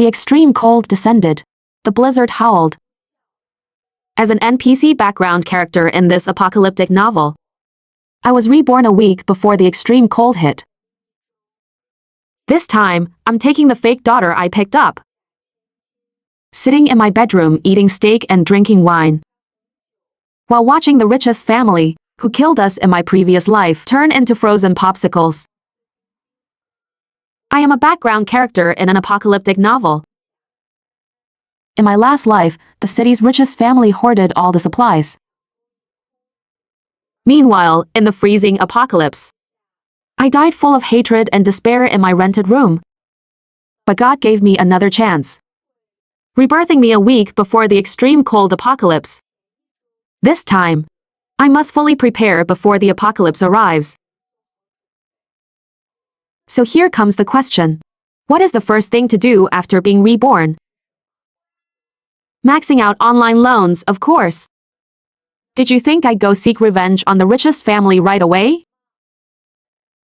The extreme cold descended. The blizzard howled. As an NPC background character in this apocalyptic novel, I was reborn a week before the extreme cold hit. This time, I'm taking the fake daughter I picked up. Sitting in my bedroom eating steak and drinking wine, while watching the richest family, who killed us in my previous life, turn into frozen popsicles. I am a background character in an apocalyptic novel. In my last life, the city's richest family hoarded all the supplies. Meanwhile, in the freezing apocalypse, I died full of hatred and despair in my rented room. But God gave me another chance, rebirthing me a week before the extreme cold apocalypse. This time, I must fully prepare before the apocalypse arrives. So here comes the question. What is the first thing to do after being reborn? Maxing out online loans, of course. Did you think I'd go seek revenge on the richest family right away?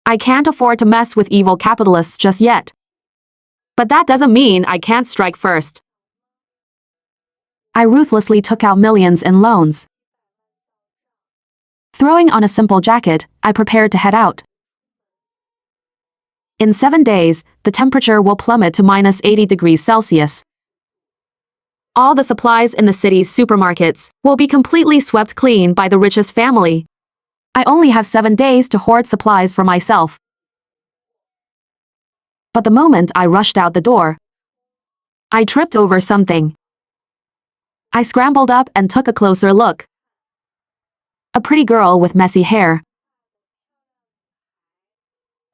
I can't afford to mess with evil capitalists just yet. But that doesn't mean I can't strike first. I ruthlessly took out millions in loans. Throwing on a simple jacket, I prepared to head out. In 7 days, the temperature will plummet to minus 80 degrees Celsius. All the supplies in the city's supermarkets will be completely swept clean by the richest family. I only have 7 days to hoard supplies for myself. But the moment I rushed out the door, I tripped over something. I scrambled up and took a closer look. A pretty girl with messy hair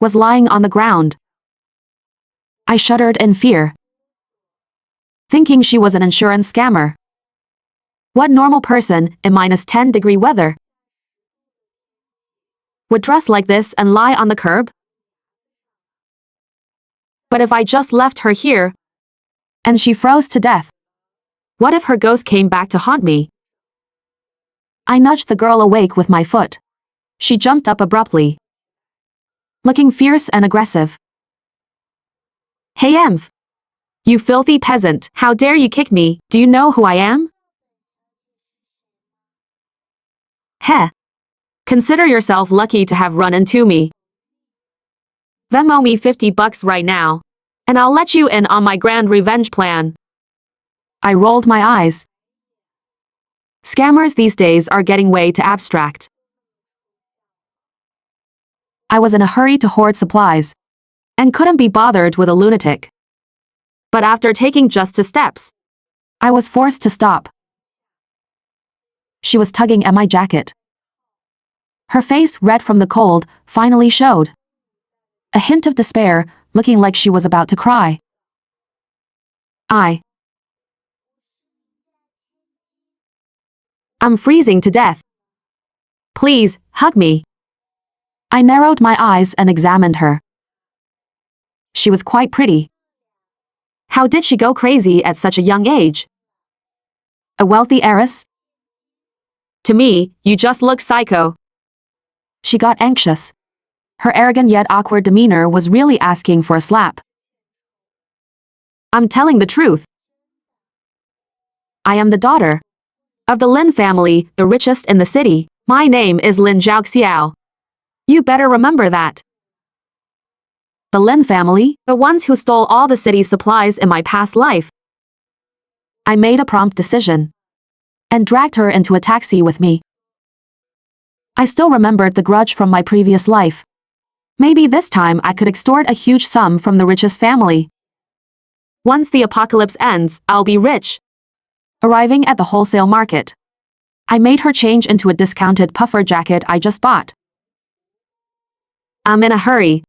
was lying on the ground. I shuddered in fear, thinking she was an insurance scammer. What normal person in minus 10-degree weather would dress like this and lie on the curb? But if I just left her here and she froze to death, what if her ghost came back to haunt me? I nudged the girl awake with my foot. She jumped up abruptly, looking fierce and aggressive. Hey Emv! You filthy peasant, how dare you kick me? Do you know who I am? Heh. Consider yourself lucky to have run into me. Venmo me $50 right now, and I'll let you in on my grand revenge plan. I rolled my eyes. Scammers these days are getting way too abstract. I was in a hurry to hoard supplies, and couldn't be bothered with a lunatic. But after taking just 2 steps, I was forced to stop. She was tugging at my jacket. Her face, red from the cold, finally showed. A hint of despair, looking like she was about to cry. I'm freezing to death. Please, hug me. I narrowed my eyes and examined her. She was quite pretty. How did she go crazy at such a young age? A wealthy heiress? To me, you just look psycho. She got anxious. Her arrogant yet awkward demeanor was really asking for a slap. I'm telling the truth. I am the daughter of the Lin family, the richest in the city. My name is Lin Xiaoxiao. You better remember that. The Lin family, the ones who stole all the city's supplies in my past life. I made a prompt decision and dragged her into a taxi with me. I still remembered the grudge from my previous life. Maybe this time I could extort a huge sum from the richest family. Once the apocalypse ends, I'll be rich. Arriving at the wholesale market, I made her change into a discounted puffer jacket I just bought. I'm in a hurry.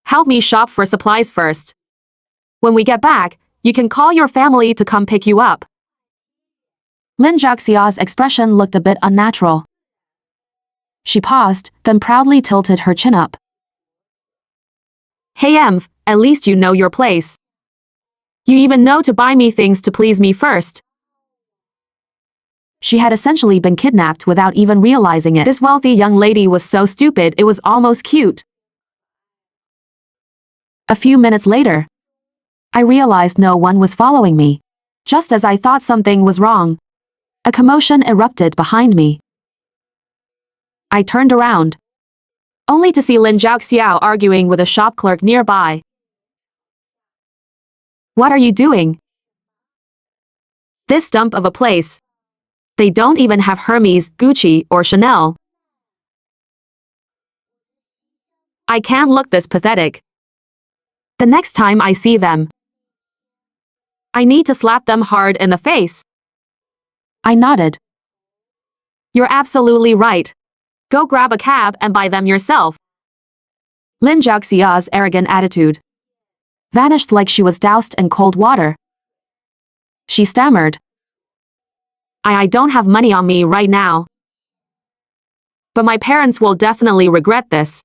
Help me shop for supplies first. When we get back, you can call your family to come pick you up. Lin Xiaoxiao's expression looked a bit unnatural. She paused, then proudly tilted her chin up. Hey Emv, at least you know your place. You even know to buy me things to please me first. She had essentially been kidnapped without even realizing it. This wealthy young lady was so stupid it was almost cute. A few minutes later, I realized no one was following me. Just as I thought something was wrong, a commotion erupted behind me. I turned around, only to see Lin Xiaoxiao arguing with a shop clerk nearby. What are you doing? This dump of a place. They don't even have Hermes, Gucci, or Chanel. I can't look this pathetic. The next time I see them, I need to slap them hard in the face. I nodded. You're absolutely right. Go grab a cab and buy them yourself. Lin Xiaoxiao's arrogant attitude vanished like she was doused in cold water. She stammered. I don't have money on me right now. But my parents will definitely regret this.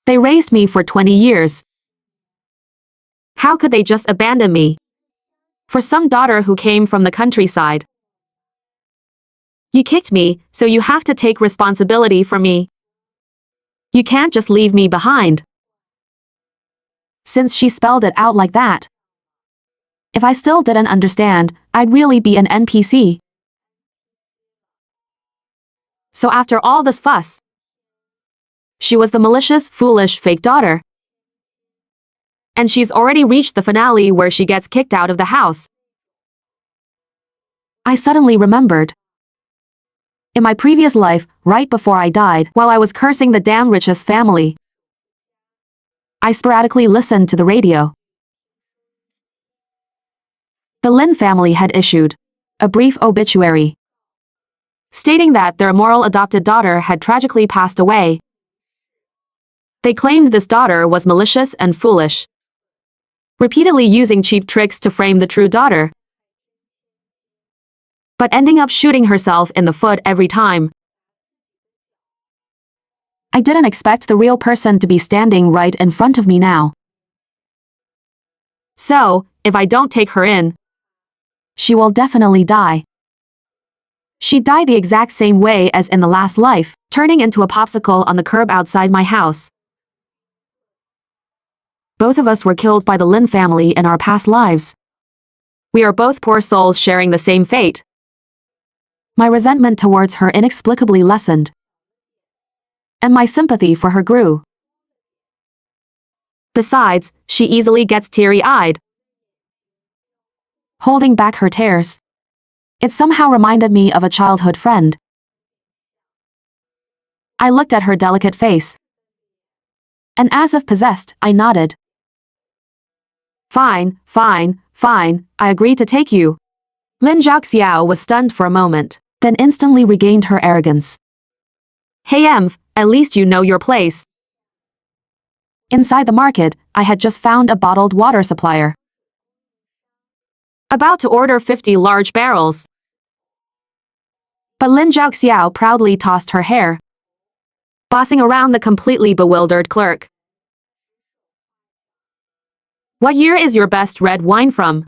They raised me for 20 years. How could they just abandon me? For some daughter who came from the countryside. You kicked me, so you have to take responsibility for me. You can't just leave me behind. Since she spelled it out like that, if I still didn't understand, I'd really be an NPC. So after all this fuss, she was the malicious, foolish, fake daughter. And she's already reached the finale where she gets kicked out of the house. I suddenly remembered. In my previous life, right before I died, while I was cursing the damn richest family, I sporadically listened to the radio. The Lin family had issued a brief obituary stating that their immoral adopted daughter had tragically passed away. They claimed this daughter was malicious and foolish, repeatedly using cheap tricks to frame the true daughter, but ending up shooting herself in the foot every time. I didn't expect the real person to be standing right in front of me now. So, if I don't take her in, she will definitely die. She'd die the exact same way as in the last life, turning into a popsicle on the curb outside my house. Both of us were killed by the Lin family in our past lives. We are both poor souls sharing the same fate. My resentment towards her inexplicably lessened, and my sympathy for her grew. Besides, she easily gets teary-eyed, holding back her tears. It somehow reminded me of a childhood friend. I looked at her delicate face, and as if possessed, I nodded. Fine, fine, fine, I agree to take you. Lin Xiaoxiao was stunned for a moment, then instantly regained her arrogance. Hey Emv, at least you know your place. Inside the market, I had just found a bottled water supplier. About to order 50 large barrels. But Lin Xiaoxiao proudly tossed her hair, bossing around the completely bewildered clerk. What year is your best red wine from?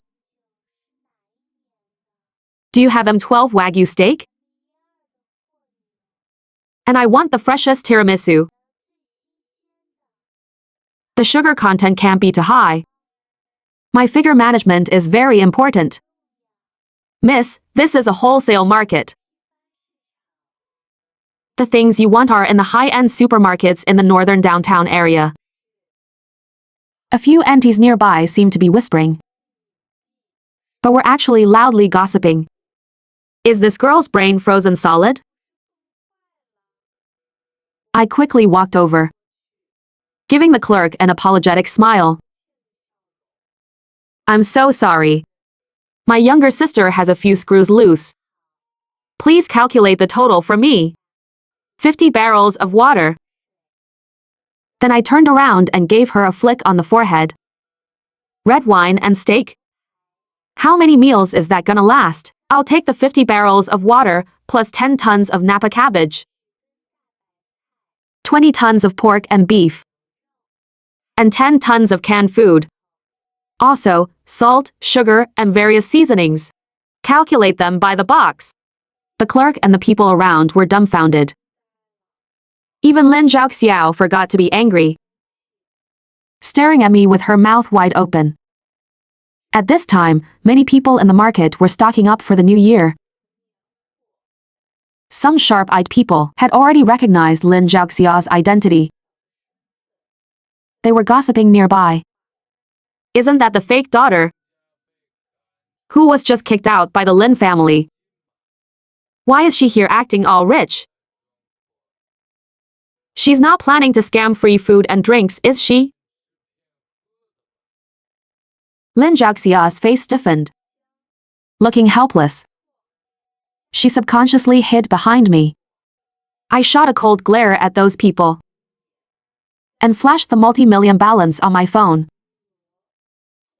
Do you have M12 Wagyu steak? And I want the freshest tiramisu. The sugar content can't be too high. My figure management is very important. Miss, this is a wholesale market. The things you want are in the high-end supermarkets in the northern downtown area. A few aunties nearby seemed to be whispering, but were actually loudly gossiping. Is this girl's brain frozen solid? I quickly walked over, giving the clerk an apologetic smile. I'm so sorry. My younger sister has a few screws loose. Please calculate the total for me. 50 barrels of water. Then I turned around and gave her a flick on the forehead. Red wine and steak? How many meals is that gonna last? I'll take the 50 barrels of water plus 10 tons of Napa cabbage, 20 tons of pork and beef, and 10 tons of canned food. Also, salt, sugar, and various seasonings. Calculate them by the box. The clerk and the people around were dumbfounded. Even Lin Xiaoxiao forgot to be angry. staring at me with her mouth wide open. At this time, many people in the market were stocking up for the new year. Some sharp-eyed people had already recognized Lin Xiaoxiao's identity. They were gossiping nearby. Isn't that the fake daughter who was just kicked out by the Lin family? Why is she here acting all rich? She's not planning to scam free food and drinks, is she? Lin Xiaoxiao's face stiffened. Looking helpless, she subconsciously hid behind me. I shot a cold glare at those people and flashed the multi-million balance on my phone.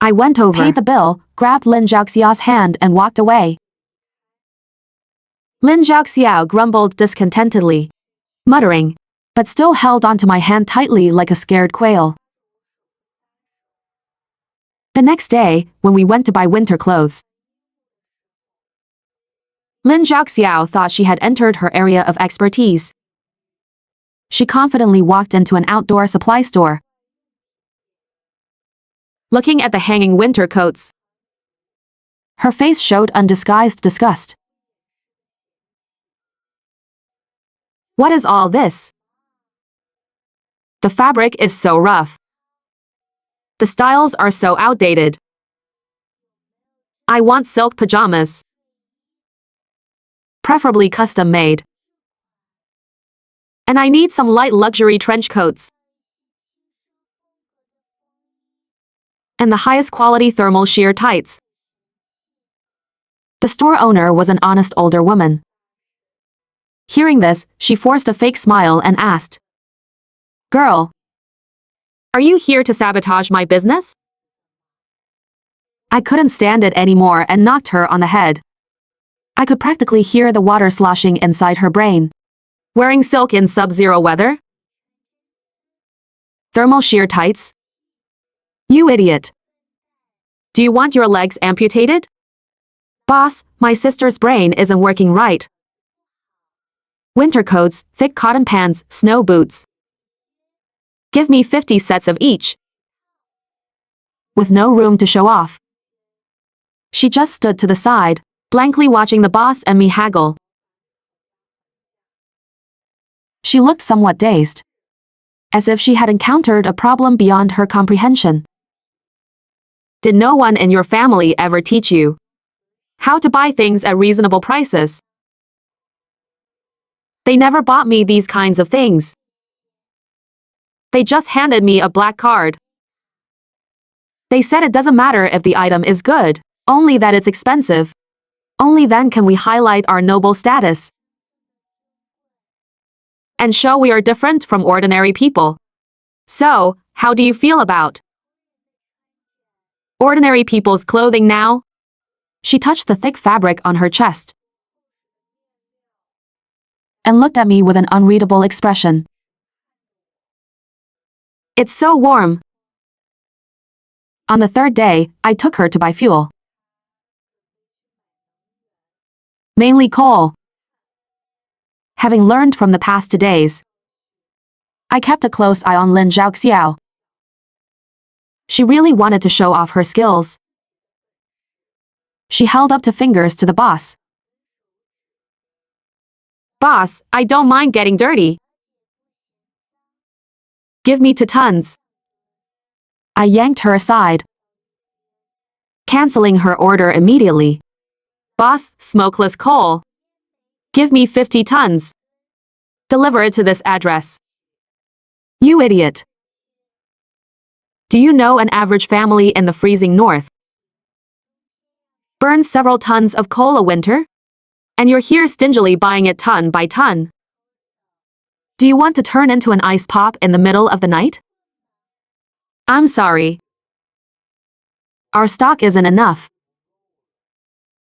I went over, paid the bill, grabbed Lin Xiaoxiao's hand and walked away. Lin Xiaoxiao grumbled discontentedly, muttering, but still held onto my hand tightly like a scared quail. The next day, when we went to buy winter clothes, Lin Xiaoxiao thought she had entered her area of expertise. She confidently walked into an outdoor supply store. Looking at the hanging winter coats, her face showed undisguised disgust. What is all this? The fabric is so rough. The styles are so outdated. I want silk pajamas, preferably custom-made. And I need some light luxury trench coats and the highest quality thermal sheer tights. The store owner was an honest older woman. Hearing this, she forced a fake smile and asked, "Girl, are you here to sabotage my business?" I couldn't stand it anymore and knocked her on the head. I could practically hear the water sloshing inside her brain. Wearing silk in sub-zero weather? Thermal sheer tights? You idiot. Do you want your legs amputated? Boss, my sister's brain isn't working right. Winter coats, thick cotton pants, snow boots. Give me 50 sets of each. With no room to show off, she just stood to the side, blankly watching the boss and me haggle. She looked somewhat dazed, as if she had encountered a problem beyond her comprehension. Did no one in your family ever teach you how to buy things at reasonable prices? They never bought me these kinds of things. They just handed me a black card. They said it doesn't matter if the item is good, only that it's expensive. Only then can we highlight our noble status and show we are different from ordinary people. So, how do you feel about ordinary people's clothing now? She touched the thick fabric on her chest and looked at me with an unreadable expression. It's so warm. On the third day, I took her to buy fuel. Mainly coal. Having learned from the past 2 days, I kept a close eye on Lin Xiaoxiao. She really wanted to show off her skills. She held up two fingers to the boss. Boss, I don't mind getting dirty. Give me 2 tons. I yanked her aside, canceling her order immediately. Boss, smokeless coal. Give me 50 tons. Deliver it to this address. You idiot. Do you know an average family in the freezing north burns several tons of coal a winter? And you're here stingily buying it ton by ton. Do you want to turn into an ice pop in the middle of the night? I'm sorry. Our stock isn't enough.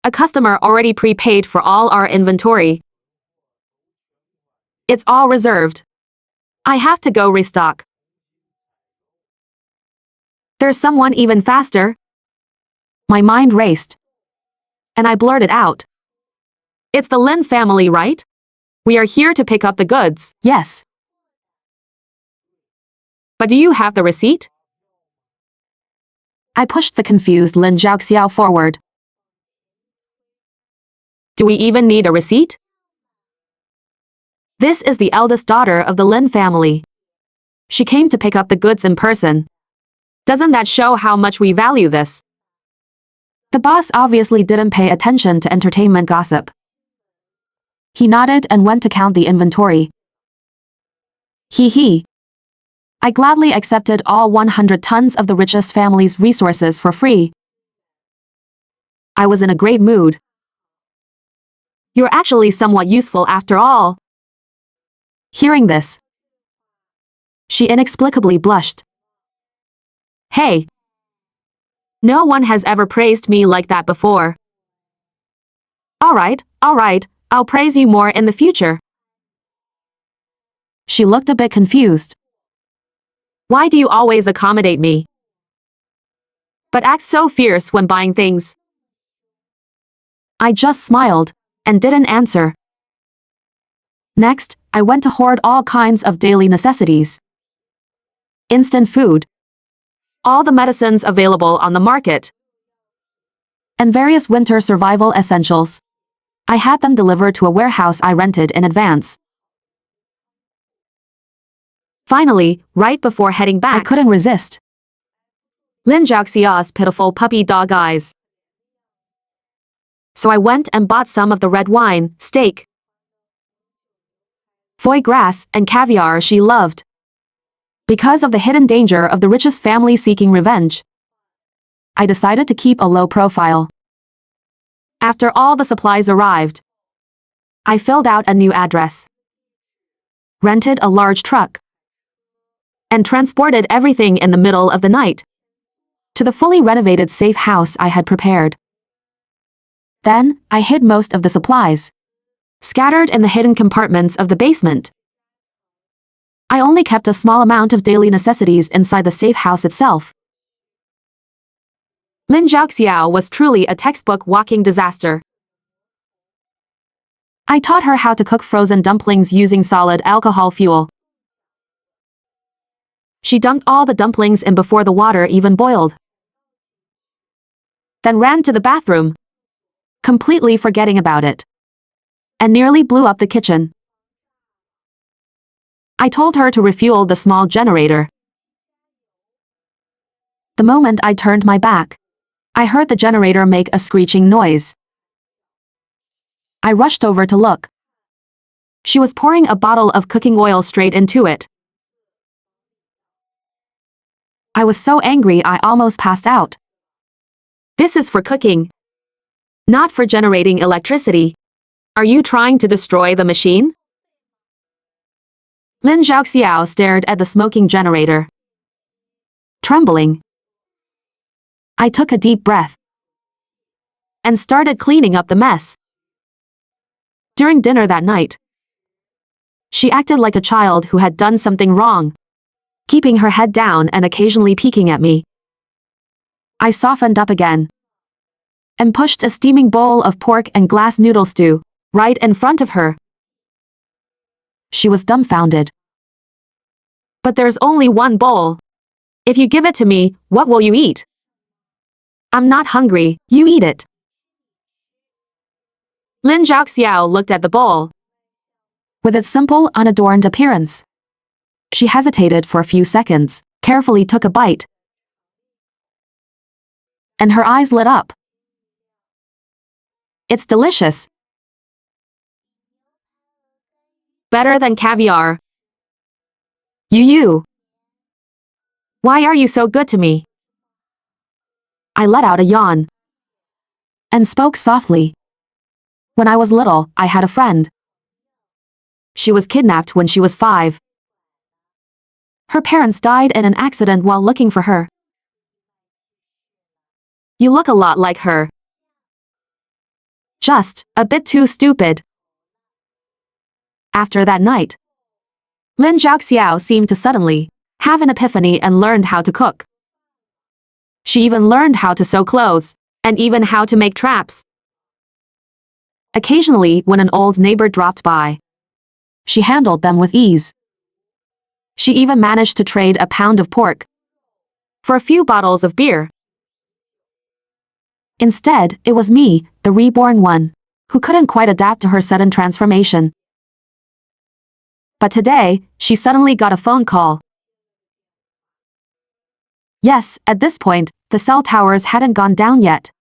A customer already prepaid for all our inventory. It's all reserved. I have to go restock. There's someone even faster. My mind raced, and I blurted out. It's the Lin family, right? We are here to pick up the goods. Yes. But do you have the receipt? I pushed the confused Lin Xiaoxiao forward. Do we even need a receipt? This is the eldest daughter of the Lin family. She came to pick up the goods in person. Doesn't that show how much we value this? The boss obviously didn't pay attention to entertainment gossip. He nodded and went to count the inventory. Hee. I gladly accepted all 100 tons of the richest family's resources for free. I was in a great mood. You're actually somewhat useful after all. Hearing this, she inexplicably blushed. Hey. No one has ever praised me like that before. All right, I'll praise you more in the future. She looked a bit confused. Why do you always accommodate me? But act so fierce when buying things. I just smiled and didn't answer. Next, I went to hoard all kinds of daily necessities. Instant food. All the medicines available on the market. And various winter survival essentials. I had them delivered to a warehouse I rented in advance. Finally, right before heading back, I couldn't resist Lin Xiaoxiao's pitiful puppy dog eyes. So I went and bought some of the red wine, steak, foie gras, and caviar she loved. Because of the hidden danger of the richest family seeking revenge, I decided to keep a low profile. After all the supplies arrived, I filled out a new address, rented a large truck, and transported everything in the middle of the night to the fully renovated safe house I had prepared. Then, I hid most of the supplies, scattered in the hidden compartments of the basement. I only kept a small amount of daily necessities inside the safe house itself. Lin Xiaoxiao was truly a textbook walking disaster. I taught her how to cook frozen dumplings using solid alcohol fuel. She dumped all the dumplings in before the water even boiled, then ran to the bathroom, completely forgetting about it, and nearly blew up the kitchen. I told her to refuel the small generator. The moment I turned my back, I heard the generator make a screeching noise. I rushed over to look. She was pouring a bottle of cooking oil straight into it. I was so angry I almost passed out. This is for cooking, not for generating electricity. Are you trying to destroy the machine? Lin Xiaoxiao stared at the smoking generator, trembling. I took a deep breath and started cleaning up the mess. During dinner that night, she acted like a child who had done something wrong, keeping her head down and occasionally peeking at me. I softened up again and pushed a steaming bowl of pork and glass noodle stew right in front of her. She was dumbfounded. But there's only one bowl. If you give it to me, what will you eat? I'm not hungry, you eat it. Lin Xiaoxiao looked at the bowl. With its simple, unadorned appearance, she hesitated for a few seconds, carefully took a bite, and her eyes lit up. It's delicious. Better than caviar. You. Why are you so good to me? I let out a yawn and spoke softly. When I was little, I had a friend. She was kidnapped when she was 5. Her parents died in an accident while looking for her. You look a lot like her. Just a bit too stupid. After that night, Lin Xiaoxiao seemed to suddenly have an epiphany and learned how to cook. She even learned how to sew clothes, and even how to make traps. Occasionally, when an old neighbor dropped by, she handled them with ease. She even managed to trade a pound of pork for a few bottles of beer. Instead, it was me, the reborn one, who couldn't quite adapt to her sudden transformation. But today, she suddenly got a phone call. Yes, at this point, the cell towers hadn't gone down yet.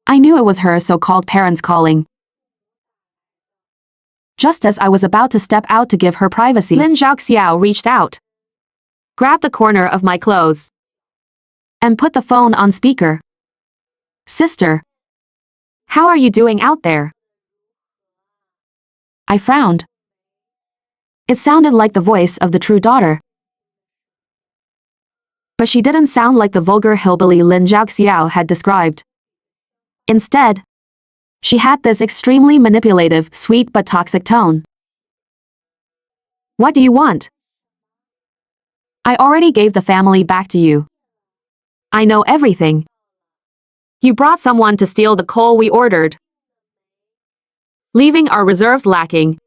I knew it was her so-called parents calling. Just as I was about to step out to give her privacy, Lin Xiaoxiao reached out, grabbed the corner of my clothes, and put the phone on speaker. Sister, how are you doing out there? I frowned. It sounded like the voice of the true daughter. But she didn't sound like the vulgar hillbilly Lin Xiaoxiao had described. Instead, she had this extremely manipulative, sweet but toxic tone. What do you want? I already gave the family back to you. I know everything. You brought someone to steal the coal we ordered, leaving our reserves lacking.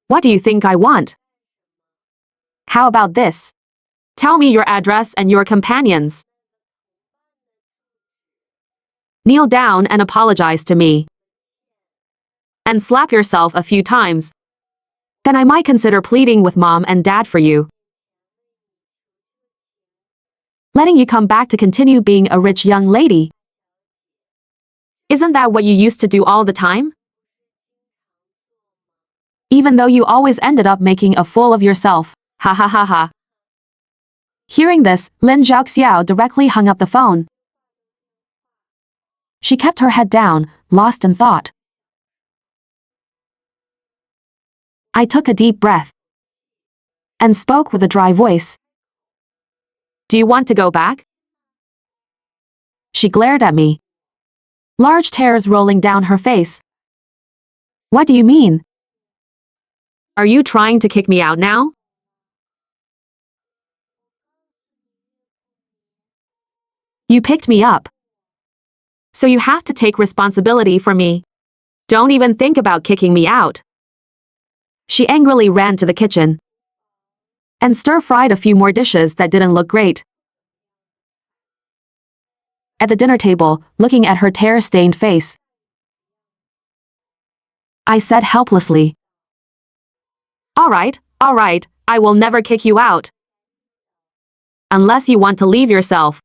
What do you think I want? How about this? Tell me your address and your companions. Kneel down and apologize to me. And slap yourself a few times. Then I might consider pleading with mom and dad for you. Letting you come back to continue being a rich young lady. Isn't that what you used to do all the time? Even though you always ended up making a fool of yourself. Ha ha ha ha. Hearing this, Lin Xiaoxiao directly hung up the phone. She kept her head down, lost in thought. I took a deep breath and spoke with a dry voice. Do you want to go back? She glared at me, large tears rolling down her face. What do you mean? Are you trying to kick me out now? You picked me up, so you have to take responsibility for me. Don't even think about kicking me out. She angrily ran to the kitchen and stir-fried a few more dishes that didn't look great. At the dinner table, looking at her tear-stained face, I said helplessly, all right, I will never kick you out. Unless you want to leave yourself.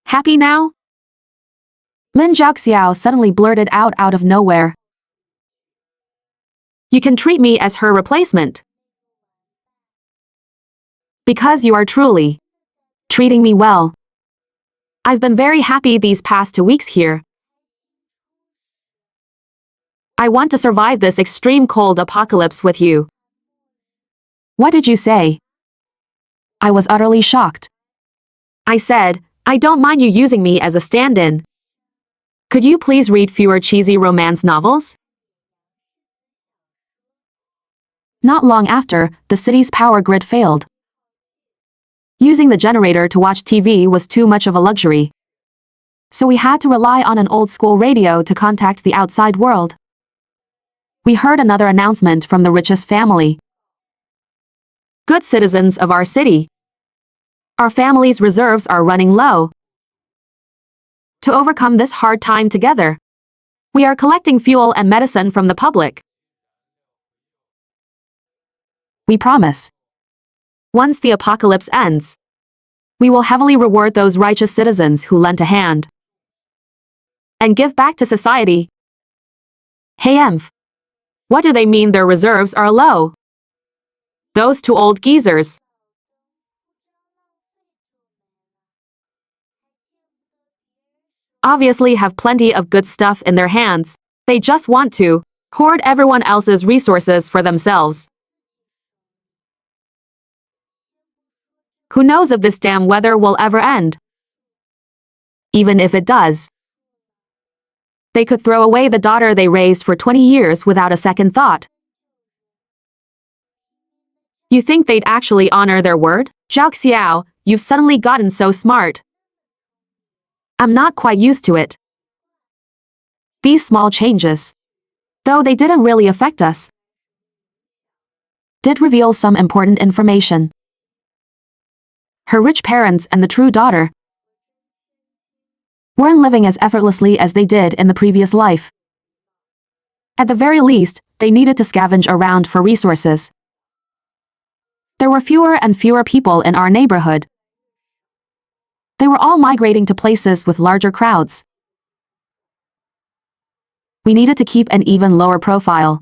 Happy now? Lin Xiaoxiao suddenly blurted out of nowhere. You can treat me as her replacement. Because you are truly treating me well. I've been very happy these past 2 weeks here. I want to survive this extreme cold apocalypse with you. What did you say? I was utterly shocked. I said, I don't mind you using me as a stand-in. Could you please read fewer cheesy romance novels? Not long after, the city's power grid failed. Using the generator to watch TV was too much of a luxury. So we had to rely on an old-school radio to contact the outside world. We heard another announcement from the richest family. Good citizens of our city. Our family's reserves are running low. To overcome this hard time together, we are collecting fuel and medicine from the public. We promise. Once the apocalypse ends, we will heavily reward those righteous citizens who lent a hand and give back to society. Hey Emph. What do they mean their reserves are low? Those two old geezers. Obviously have plenty of good stuff in their hands. They just want to hoard everyone else's resources for themselves. Who knows if this damn weather will ever end? Even if it does, they could throw away the daughter they raised for 20 years without a second thought. You think they'd actually honor their word? Xiaoxiao, you've suddenly gotten so smart. I'm not quite used to it. These small changes, though they didn't really affect us, did reveal some important information. Her rich parents and the true daughter weren't living as effortlessly as they did in the previous life. At the very least, they needed to scavenge around for resources. There were fewer and fewer people in our neighborhood. They were all migrating to places with larger crowds. We needed to keep an even lower profile.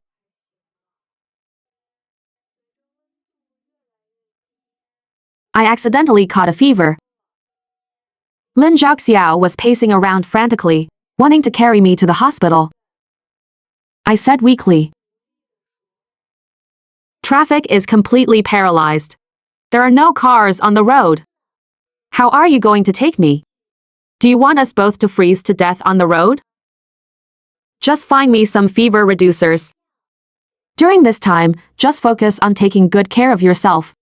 I accidentally caught a fever. Lin Xiaoxiao was pacing around frantically, wanting to carry me to the hospital. I said weakly. Traffic is completely paralyzed. There are no cars on the road. How are you going to take me? Do you want us both to freeze to death on the road? Just find me some fever reducers. During this time, just focus on taking good care of yourself.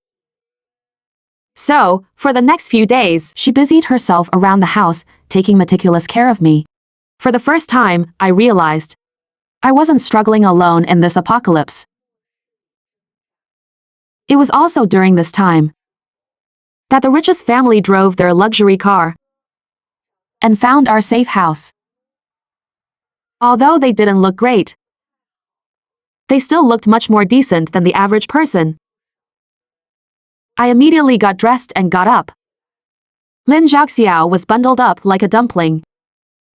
So, for the next few days, she busied herself around the house, taking meticulous care of me. For the first time, I realized I wasn't struggling alone in this apocalypse. It was also during this time that the richest family drove their luxury car and found our safe house. Although they didn't look great, they still looked much more decent than the average person. I immediately got dressed and got up. Lin Xiaoxiao was bundled up like a dumpling,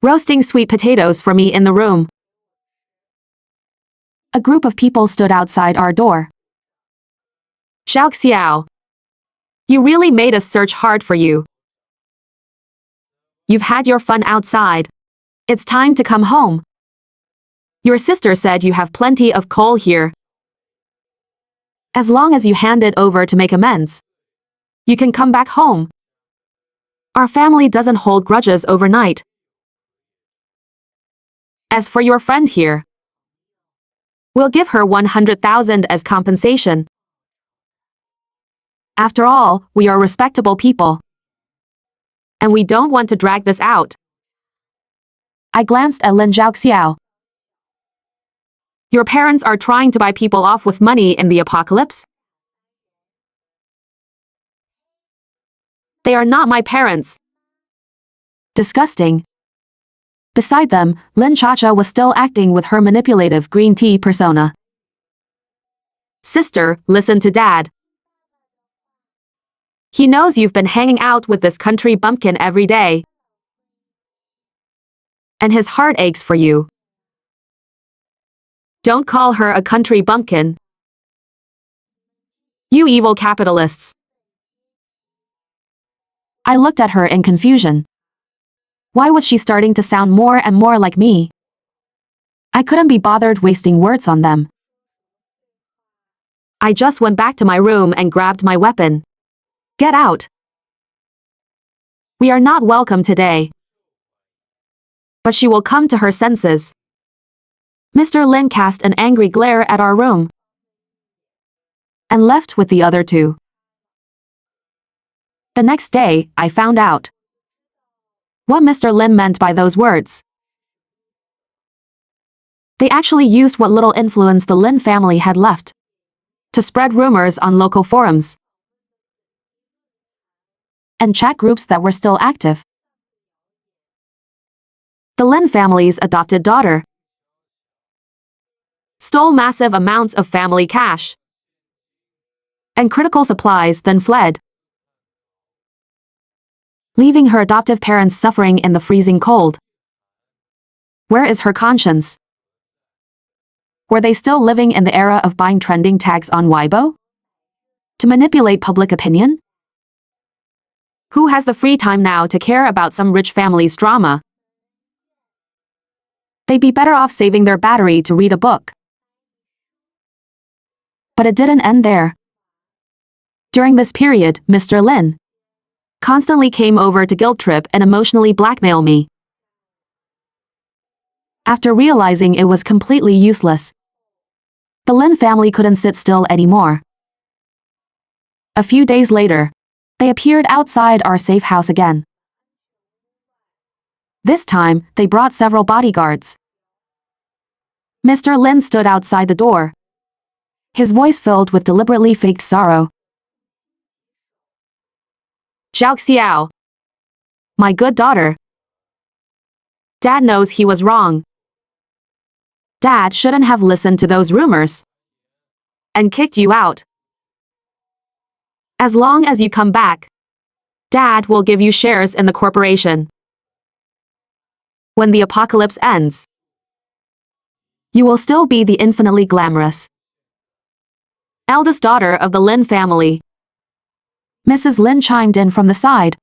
roasting sweet potatoes for me in the room. A group of people stood outside our door. Xiaoxiao, you really made us search hard for you. You've had your fun outside. It's time to come home. Your sister said you have plenty of coal here. As long as you hand it over to make amends, you can come back home. Our family doesn't hold grudges overnight. As for your friend here, we'll give her 100,000 as compensation. After all, we are respectable people. And we don't want to drag this out. I glanced at Lin Xiaoxiao. Your parents are trying to buy people off with money in the apocalypse? They are not my parents. Disgusting. Beside them, Lin Xiaoxiao was still acting with her manipulative green tea persona. Sister, listen to Dad. He knows you've been hanging out with this country bumpkin every day. And his heart aches for you. Don't call her a country bumpkin. You evil capitalists. I looked at her in confusion. Why was she starting to sound more and more like me? I couldn't be bothered wasting words on them. I just went back to my room and grabbed my weapon. Get out. We are not welcome today. But she will come to her senses. Mr. Lin cast an angry glare at our room and left with the other two. The next day, I found out what Mr. Lin meant by those words. They actually used what little influence the Lin family had left to spread rumors on local forums and chat groups that were still active. The Lin family's adopted daughter stole massive amounts of family cash and critical supplies, then fled, leaving her adoptive parents suffering in the freezing cold. Where is her conscience? Were they still living in the era of buying trending tags on Weibo to manipulate public opinion? Who has the free time now to care about some rich family's drama? They'd be better off saving their battery to read a book. But it didn't end there. During this period, Mr. Lin constantly came over to guilt trip and emotionally blackmail me. After realizing it was completely useless, the Lin family couldn't sit still anymore. A few days later, they appeared outside our safe house again. This time, they brought several bodyguards. Mr. Lin stood outside the door, his voice filled with deliberately faked sorrow. Xiaoxiao, my good daughter, Dad knows he was wrong. Dad shouldn't have listened to those rumors and kicked you out. As long as you come back, Dad will give you shares in the corporation. When the apocalypse ends, you will still be the infinitely glamorous eldest daughter of the Lin family. Mrs. Lin chimed in from the side,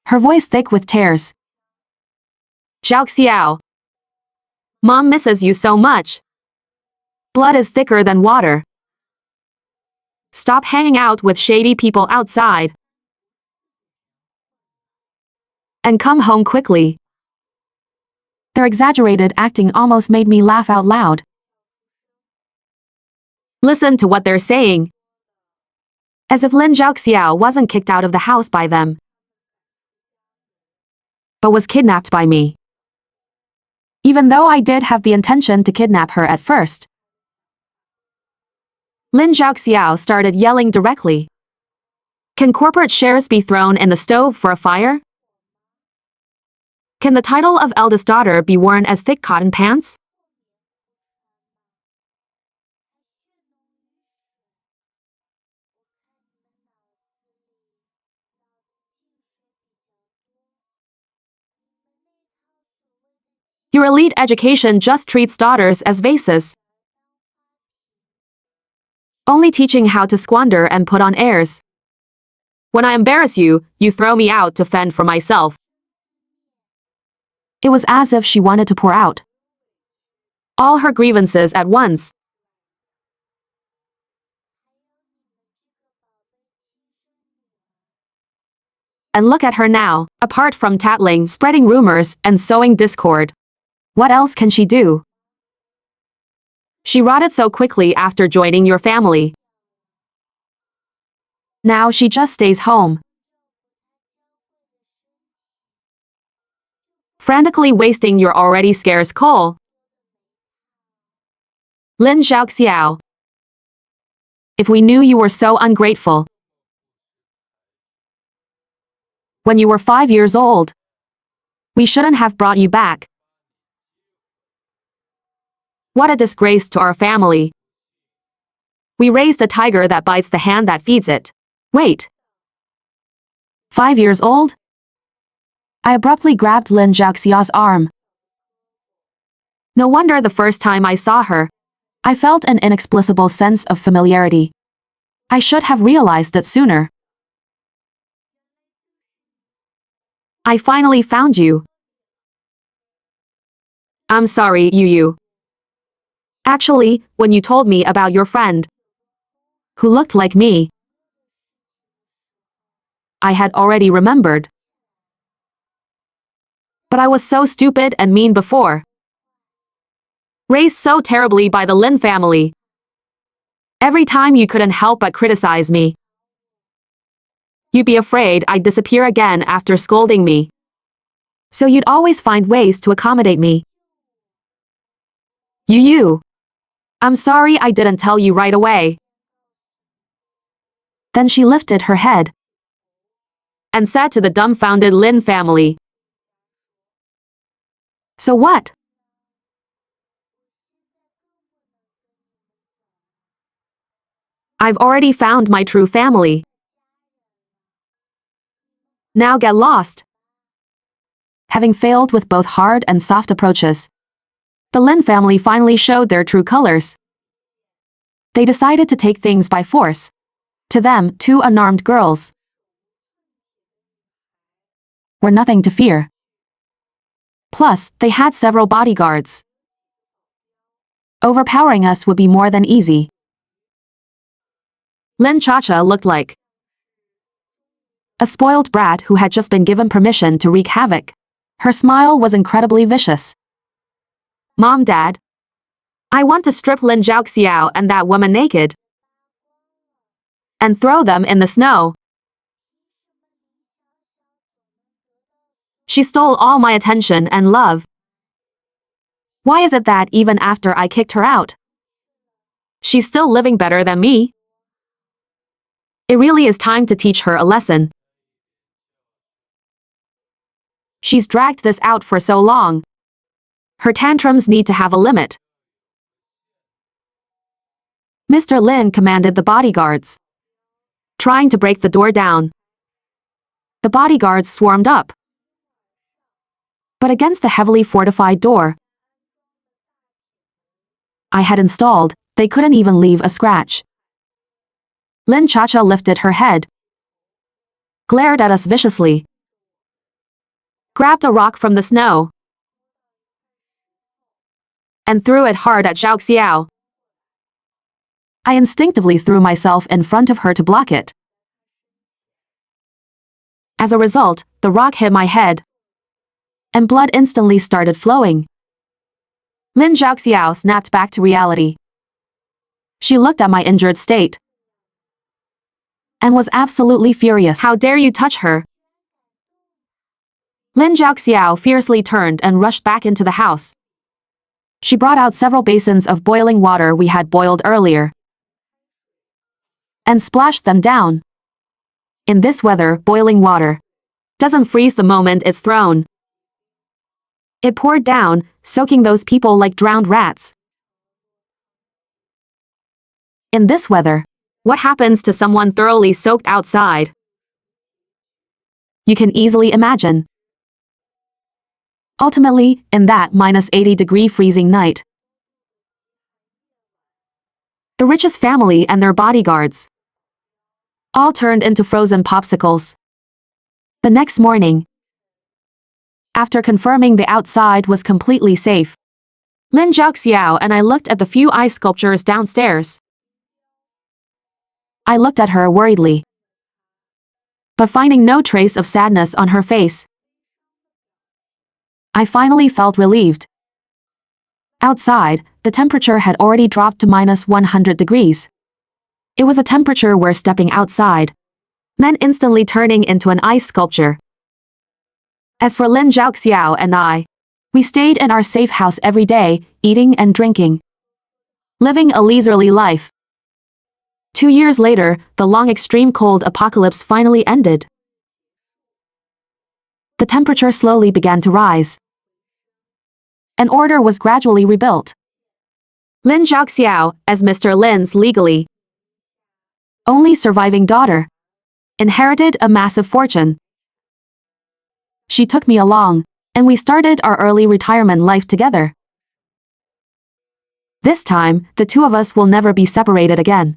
her voice thick with tears. Xiaoxiao, Mom misses you so much. Blood is thicker than water. Stop hanging out with shady people outside and come home quickly. Their exaggerated acting almost made me laugh out loud. Listen to what they're saying. As if Lin Xiaoxiao wasn't kicked out of the house by them, but was kidnapped by me. Even though I did have the intention to kidnap her at first. Lin Xiaoxiao started yelling directly. Can corporate shares be thrown in the stove for a fire? Can the title of eldest daughter be worn as thick cotton pants? Your elite education just treats daughters as vases, only teaching how to squander and put on airs. When I embarrass you, you throw me out to fend for myself. It was as if she wanted to pour out all her grievances at once. And look at her now, apart from tattling, spreading rumors, and sowing discord. What else can she do? She rotted so quickly after joining your family. Now she just stays home, frantically wasting your already scarce coal. Lin Xiaoxiao, if we knew you were so ungrateful when you were 5 years old, we shouldn't have brought you back. What a disgrace to our family. We raised a tiger that bites the hand that feeds it. Wait. 5 years old? I abruptly grabbed Lin Xiaoxiao's arm. No wonder the first time I saw her, I felt an inexplicable sense of familiarity. I should have realized it sooner. I finally found you. I'm sorry, Yu. Actually, when you told me about your friend, who looked like me, I had already remembered. But I was so stupid and mean before. Raised so terribly by the Lin family. Every time you couldn't help but criticize me. You'd be afraid I'd disappear again after scolding me. So you'd always find ways to accommodate me. Yu. I'm sorry I didn't tell you right away. Then she lifted her head and said to the dumbfounded Lin family. So what? I've already found my true family. Now get lost. Having failed with both hard and soft approaches, the Lin family finally showed their true colors. They decided to take things by force. To them, two unarmed girls were nothing to fear. Plus, they had several bodyguards. Overpowering us would be more than easy. Lin Xiaoxiao looked like a spoiled brat who had just been given permission to wreak havoc. Her smile was incredibly vicious. Mom, Dad, I want to strip Lin Xiaoxiao and that woman naked and throw them in the snow. She stole all my attention and love. Why is it that even after I kicked her out, she's still living better than me? It really is time to teach her a lesson. She's dragged this out for so long. Her tantrums need to have a limit. Mr. Lin commanded the bodyguards, trying to break the door down. The bodyguards swarmed up. But against the heavily fortified door I had installed, they couldn't even leave a scratch. Lin Xiaoxiao lifted her head, glared at us viciously, grabbed a rock from the snow, and threw it hard at Xiaoxiao. I instinctively threw myself in front of her to block it. As a result, the rock hit my head, and blood instantly started flowing. Lin Xiaoxiao snapped back to reality. She looked at my injured state and was absolutely furious. How dare you touch her? Lin Xiaoxiao fiercely turned and rushed back into the house. She brought out several basins of boiling water we had boiled earlier and splashed them down. In this weather, boiling water doesn't freeze the moment it's thrown. It poured down, soaking those people like drowned rats. In this weather, what happens to someone thoroughly soaked outside? You can easily imagine. Ultimately, in that -80-degree freezing night, the richest family and their bodyguards all turned into frozen popsicles. The next morning, after confirming the outside was completely safe, Lin Xiaoxiao and I looked at the few ice sculptures downstairs. I looked at her worriedly, but finding no trace of sadness on her face, I finally felt relieved. Outside, the temperature had already dropped to -100 degrees. It was a temperature where stepping outside meant instantly turning into an ice sculpture. As for Lin Xiaoxiao and I, we stayed in our safe house every day, eating and drinking, living a leisurely life. 2 years later, the long extreme cold apocalypse finally ended. The temperature slowly began to rise. An order was gradually rebuilt. Lin Xiaoxiao, as Mr. Lin's legally only surviving daughter, inherited a massive fortune. She took me along, and we started our early retirement life together. This time, the two of us will never be separated again.